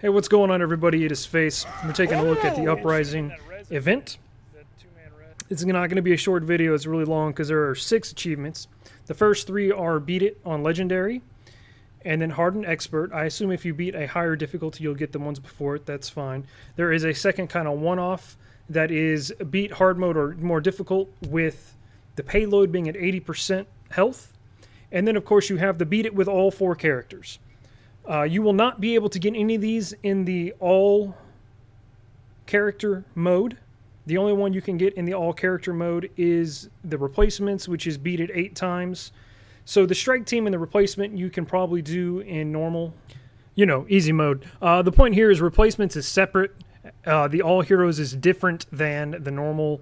Hey, what's going on, everybody? It is Face. We're taking a look at the Uprising event. It's not going to be a short video. It's really long because there are 6 achievements. The first 3 are Beat It on Legendary, and then Hardened Expert. I assume if you beat a higher difficulty, you'll get the ones before it. That's fine. There is a second kind of one-off that is Beat Hard Mode or more difficult, with the Payload being at 80% health. And then, of course, you have the Beat It with all 4 characters. You will not be able to get any of these in the all-character mode. The only one you can get in the all-character mode is the replacements, which is Beat It 8 times. So the strike team and the replacement you can probably do in normal, easy mode. The point here is replacements is separate. The all heroes is different than the normal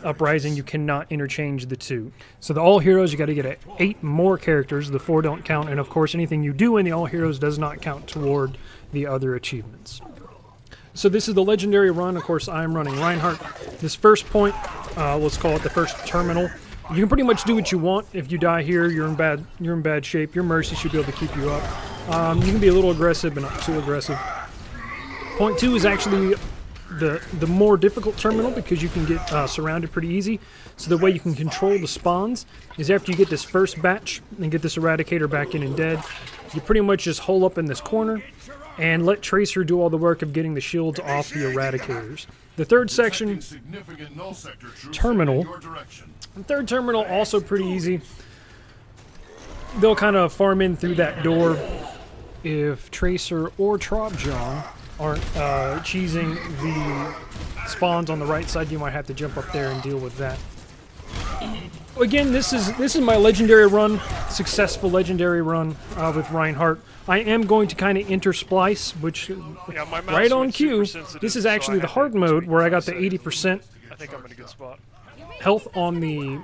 Uprising. You cannot interchange the two. So the all heroes, you got to get 8 more characters. The 4 don't count, and of course anything you do in the all heroes does not count toward the other achievements. So this is the legendary run. Of course, I'm running Reinhardt. This first point, let's call it the first terminal. You can pretty much do what you want. If you die here, you're in bad shape. Your Mercy should be able to keep you up. You can be a little aggressive, but not too aggressive. Point 2 is actually the more difficult terminal because you can get surrounded pretty easy. So the way you can control the spawns is after you get this first batch and get this Eradicator back in and dead, you pretty much just hole up in this corner and let Tracer do all the work of getting the shields off the Eradicators. The third section, terminal. The third terminal, also pretty easy. They'll kind of farm in through that door. If Tracer or Trobjon aren't cheesing the spawns on the right side, you might have to jump up there and deal with that. Again, this is my legendary run, successful legendary run with Reinhardt. I am going to kind of intersplice, which right on cue. This is actually the hard mode where I got the 80% health on the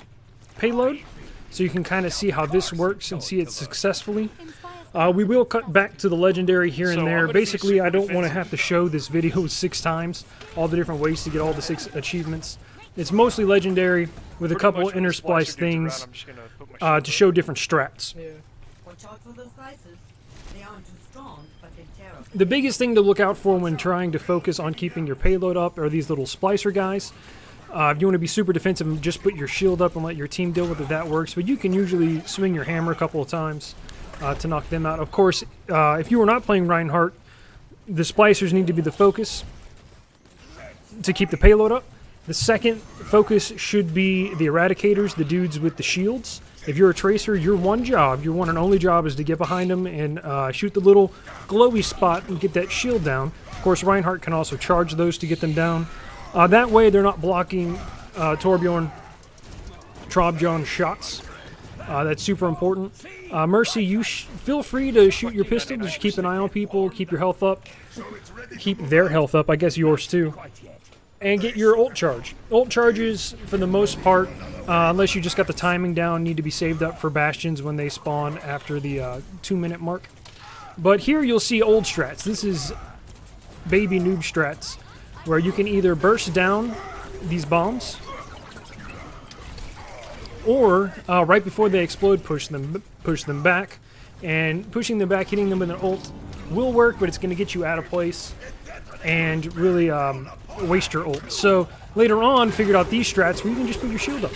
Payload, so you can kind of see how this works and see it successfully. We will cut back to the legendary here and there. Basically, I don't want to have to show this video 6 times, all the different ways to get all the 6 achievements. It's mostly legendary with a couple of intersplice things to show different strats. The biggest thing to look out for when trying to focus on keeping your payload up are these little splicer guys. If you want to be super defensive, just put your shield up and let your team deal with it. That works, but you can usually swing your hammer a couple of times to knock them out. Of course, if you are not playing Reinhardt, the splicers need to be the focus to keep the payload up. The second focus should be the Eradicators, the dudes with the shields. If you're a Tracer, your one and only job is to get behind them and shoot the little glowy spot and get that shield down. Of course, Reinhardt can also charge those to get them down. That way, they're not blocking Trobjon shots. That's super important. Mercy, you feel free to shoot your pistol. Just keep an eye on people, keep your health up, keep their health up, I guess yours too. And get your ult charge. Ult charges, for the most part, unless you just got the timing down, need to be saved up for bastions when they spawn after the 2-minute mark. But here you'll see old strats. This is baby noob strats, where you can either burst down these bombs, or right before they explode, push them back. And pushing them back, hitting them with an ult will work, but it's going to get you out of place and really waste your ult. So later on, figured out these strats where you can just put your shield up.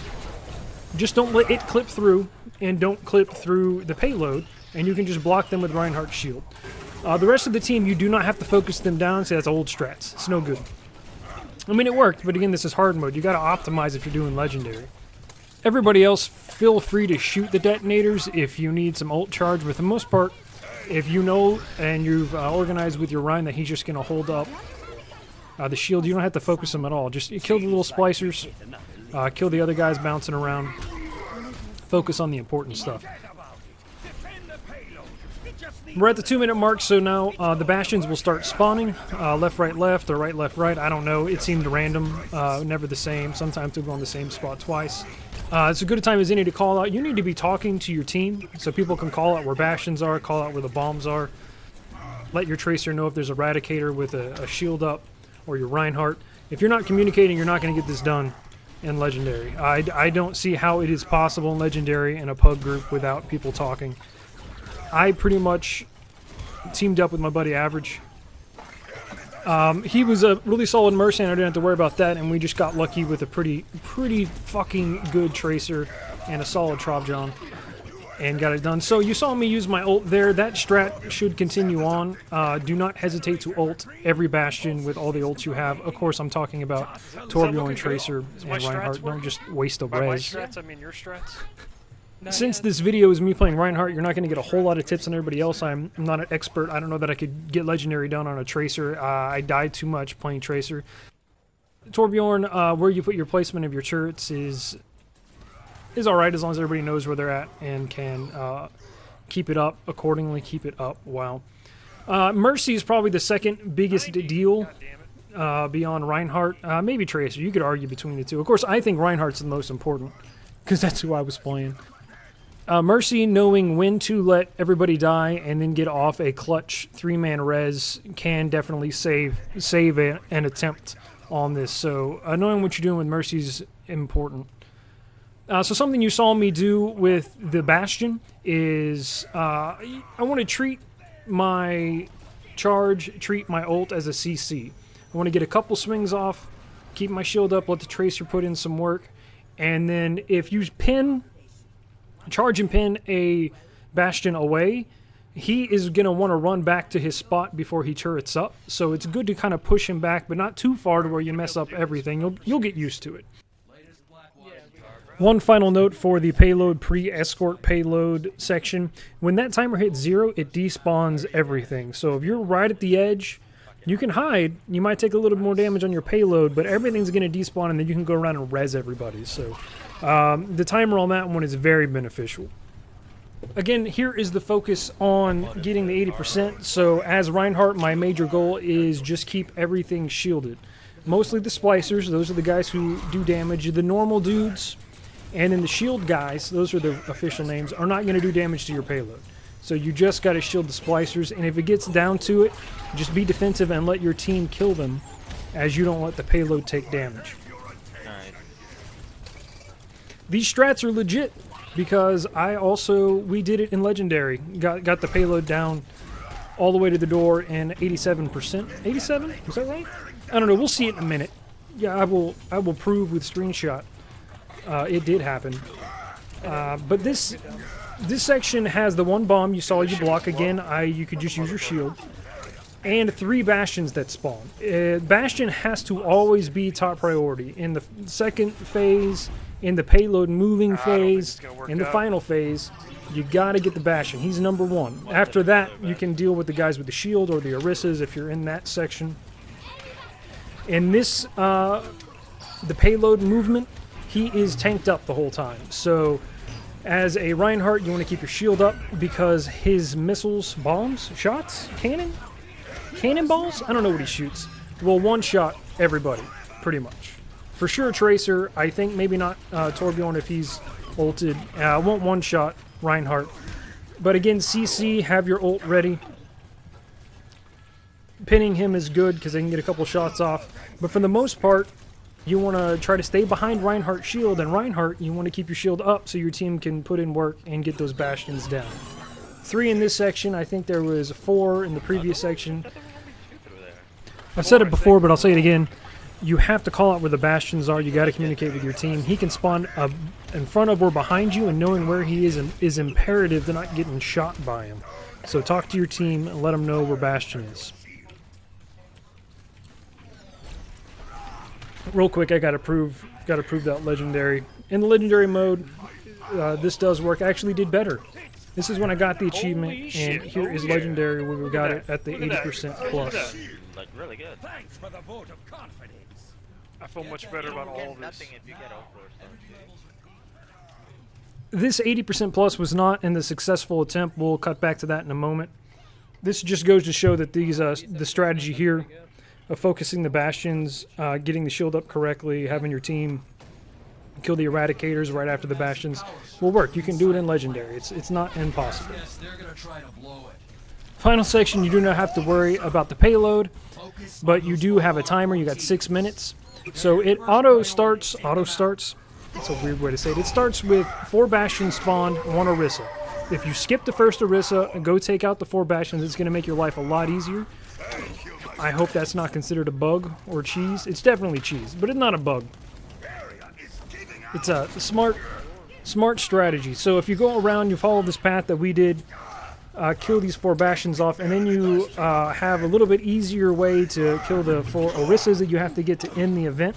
Just don't let it clip through, and don't clip through the payload, and you can just block them with Reinhardt's shield. The rest of the team, you do not have to focus them down. Say that's old strats. It's no good. I mean, it worked, but again, this is hard mode. You got to optimize if you're doing legendary. Everybody else, feel free to shoot the detonators if you need some ult charge. But for the most part, if you know and you've organized with your Ryan that he's just going to hold up the shield, you don't have to focus them at all. Just kill the little splicers, kill the other guys bouncing around. Focus on the important stuff. We're at the 2-minute mark, so now the bastions will start spawning. Left, right, left, or right, left, right. I don't know. It seemed random, never the same. Sometimes they'll go on the same spot twice. It's a good time as any to call out. You need to be talking to your team so people can call out where bastions are, call out where the bombs are. Let your Tracer know if there's a Eradicator with a shield up, or your Reinhardt. If you're not communicating, you're not going to get this done in Legendary. I don't see how it is possible in Legendary in a pub group without people talking. I pretty much teamed up with my buddy Average He was a really solid Mercy, and I didn't have to worry about that, and we just got lucky with a pretty fucking good Tracer and a solid Trobjon, and got it done. So you saw me use my ult there. That strat should continue on. Do not hesitate to ult every Bastion with all the ults you have. Of course, I'm talking about Torbjorn, Tracer, and Reinhardt. Don't just waste a res. By my strats, I mean your strats. Since this video is me playing Reinhardt, you're not going to get a whole lot of tips on everybody else. I'm not an expert. I don't know that I could get Legendary done on a Tracer. I died too much playing Tracer. Torbjorn, where you put your placement of your turrets is alright as long as everybody knows where they're at and can keep it up accordingly. Keep it up. Wow. Mercy is probably the second biggest deal beyond Reinhardt. Maybe Tracer. You could argue between the two. Of course, I think Reinhardt's the most important because that's who I was playing. Mercy, knowing when to let everybody die and then get off a clutch 3-man res can definitely save an attempt on this. So knowing what you're doing with Mercy is important. So something you saw me do with the Bastion is I want to treat my treat my ult as a CC. I want to get a couple swings off, keep my shield up, let the Tracer put in some work, and then if you charge and pin a Bastion away, he is going to want to run back to his spot before he turrets up. So it's good to kind of push him back, but not too far to where you mess up everything. You'll get used to it. One final note for the payload pre-escort payload section. When that timer hits 0, it despawns everything. So if you're right at the edge, you can hide. You might take a little more damage on your payload, but everything's going to despawn, and then you can go around and res everybody. So the timer on that one is very beneficial. Again, here is the focus on getting the 80%. So as Reinhardt, my major goal is just keep everything shielded. Mostly the splicers, those are the guys who do damage. The normal dudes, and then the shield guys, those are their official names, are not going to do damage to your payload. So you just got to shield the splicers, and if it gets down to it, just be defensive and let your team kill them as you don't let the payload take damage. These strats are legit because we did it in Legendary. Got the payload down all the way to the door in 87%. 87? Is that right? I don't know. We'll see it in a minute. Yeah, I will prove with screenshot. It did happen. But this section has the one bomb you saw you block. Again, you could just use your shield. And 3 Bastions that spawn. Bastion has to always be top priority. In the second phase, in the payload moving phase, in the final phase, you gotta get the Bastion. He's number 1. After that, you can deal with the guys with the shield or the Orissas if you're in that section. In this, the payload movement, he is tanked up the whole time. So as a Reinhardt, you want to keep your shield up because his missiles, bombs, shots, cannonballs? I don't know what he shoots. Will one-shot everybody, pretty much. For sure Tracer, I think maybe not Torbjorn if he's ulted. Won't one-shot Reinhardt. But again, CC, have your ult ready. Pinning him is good because they can get a couple shots off. But for the most part, you want to try to stay behind Reinhardt's shield, and Reinhardt, you want to keep your shield up so your team can put in work and get those Bastions down. 3 in this section. I think there was 4 in the previous section. I've said it before, but I'll say it again. You have to call out where the Bastions are. You got to communicate with your team. He can spawn in front of or behind you, and knowing where he is imperative to not getting shot by him. So talk to your team and let them know where Bastion is. Real quick, I gotta prove that Legendary. In the Legendary mode, this does work. I actually did better. This is when I got the achievement, and here is Legendary where we got it at the 80% plus. Like really good. Thanks for the vote of confidence. I feel much better about all of this. This 80% plus was not in the successful attempt. We'll cut back to that in a moment. This just goes to show that these the strategy here of focusing the Bastions, getting the shield up correctly, having your team kill the Eradicators right after the Bastions will work. You can do it in Legendary. It's not impossible. Final section, you do not have to worry about the payload, but you do have a timer. You got 6 minutes. So it auto starts. That's a weird way to say it. It starts with 4 Bastions spawned, 1 Orisa. If you skip the first Orisa and go take out the 4 Bastions, it's going to make your life a lot easier. I hope that's not considered a bug or cheese. It's definitely cheese, but it's not a bug. It's a smart strategy. So if you go around, you follow this path that we did, kill these 4 bastions off, and then you have a little bit easier way to kill the 4 Orissas that you have to get to end the event.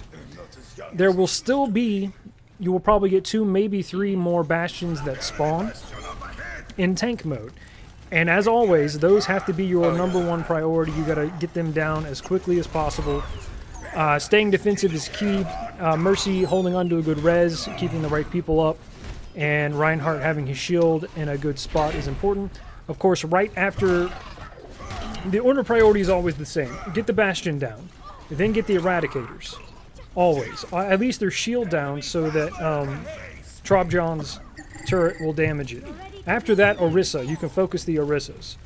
There will still be, you will probably get 2, maybe 3 more bastions that spawn in tank mode. And as always, those have to be your #1 priority. You gotta get them down as quickly as possible. Staying defensive is key. Mercy holding on to a good res, keeping the right people up, and Reinhardt having his shield in a good spot is important. Of course, right after, the order priority is always the same. Get the bastion down, then get the eradicators. Always. At least their shield down so that Trobjon's turret will damage it. After that, Orisa. You can focus the Orissas.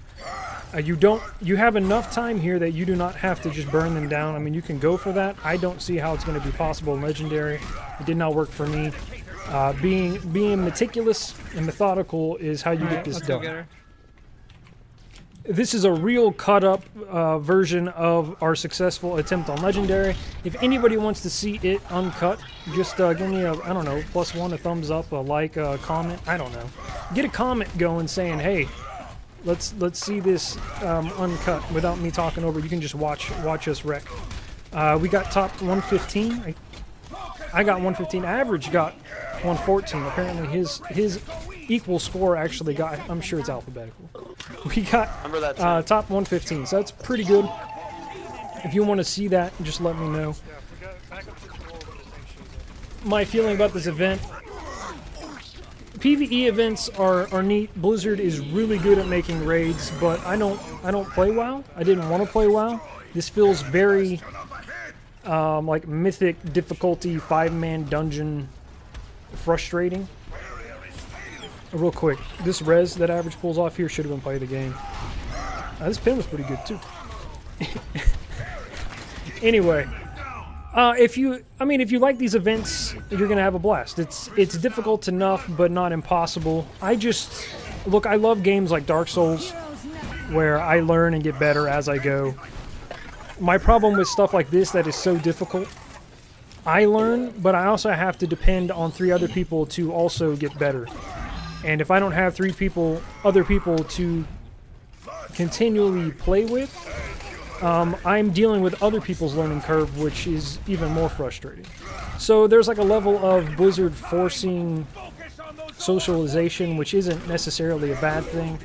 You have enough time here that you do not have to just burn them down. I mean, you can go for that. I don't see how it's going to be possible in Legendary. It did not work for me. Being meticulous and methodical is how you get this done. This is a real cut-up version of our successful attempt on Legendary. If anybody wants to see it uncut, just give me a, I don't know, +1, a thumbs up, a like, a comment, I don't know. Get a comment going saying, hey, let's see this uncut without me talking over. You can just watch us wreck. We got top 115. I got 115. Average got 114. Apparently his equal score actually got, I'm sure it's alphabetical. We got top 115, so that's pretty good. If you want to see that, just let me know. My feeling about this event, PvE events are neat. Blizzard is really good at making raids, but I don't play WoW. I didn't want to play WoW. This feels very like mythic difficulty, 5-man dungeon, frustrating. Real quick, this res that Average pulls off here should have been playing the game. This pin was pretty good too. Anyway, if you like these events, you're gonna have a blast. It's difficult enough, but not impossible. I love games like Dark Souls, where I learn and get better as I go. My problem with stuff like this that is so difficult, I learn, but I also have to depend on 3 other people to also get better. And if I don't have 3 other people to continually play with, I'm dealing with other people's learning curve, which is even more frustrating. So there's like a level of Blizzard forcing socialization, which isn't necessarily a bad thing.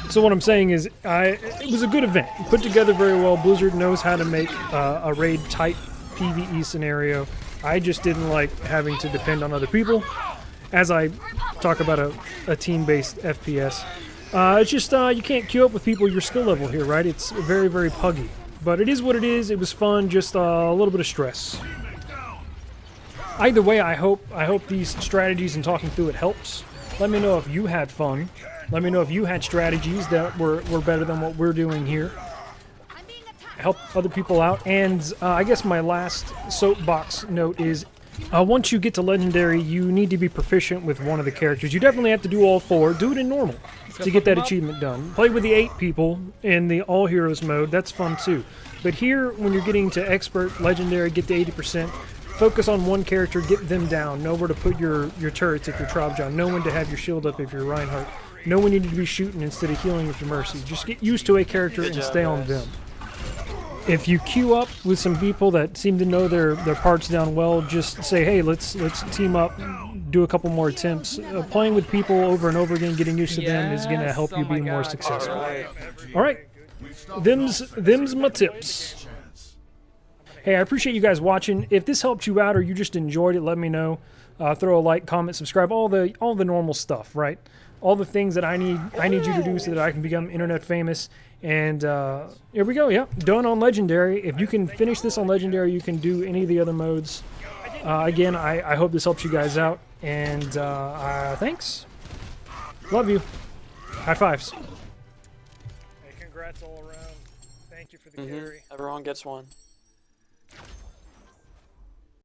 So what I'm saying is, it was a good event, put together very well. Blizzard knows how to make a raid-type PvE scenario. I just didn't like having to depend on other people. As I talk about a team-based FPS. It's just, you can't queue up with people your skill level here, right? It's very, very puggy. But it is what it is. It was fun, just a little bit of stress. Either way, I hope these strategies and talking through it helps. Let me know if you had fun. Let me know if you had strategies that were better than what we're doing here. Help other people out. And I guess my last soapbox note is, once you get to Legendary, you need to be proficient with one of the characters. You definitely have to do all 4. Do it in normal to get that achievement done. Play with the 8 people in the All Heroes mode. That's fun too. But here, when you're getting to Expert, Legendary, get to 80%, focus on one character, get them down. Know where to put your turrets if you're Trobjon. Know when to have your shield up if you're Reinhardt. Know when you need to be shooting instead of healing if you're Mercy. Just get used to a character and stay on them. If you queue up with some people that seem to know their parts down well, just say, hey, let's team up, do a couple more attempts. Playing with people over and over again, getting used to them is going to help you be more successful. All right. Them's my tips. Hey, I appreciate you guys watching. If this helped you out or you just enjoyed it, let me know. Throw a like, comment, subscribe, all the normal stuff, right? All the things that I need you to do so that I can become internet famous. And here we go, yeah, done on Legendary. If you can finish this on Legendary, you can do any of the other modes. Again, I hope this helps you guys out. And thanks. Love you. High fives. Hey, congrats all around. Thank you for the carry. Everyone gets one.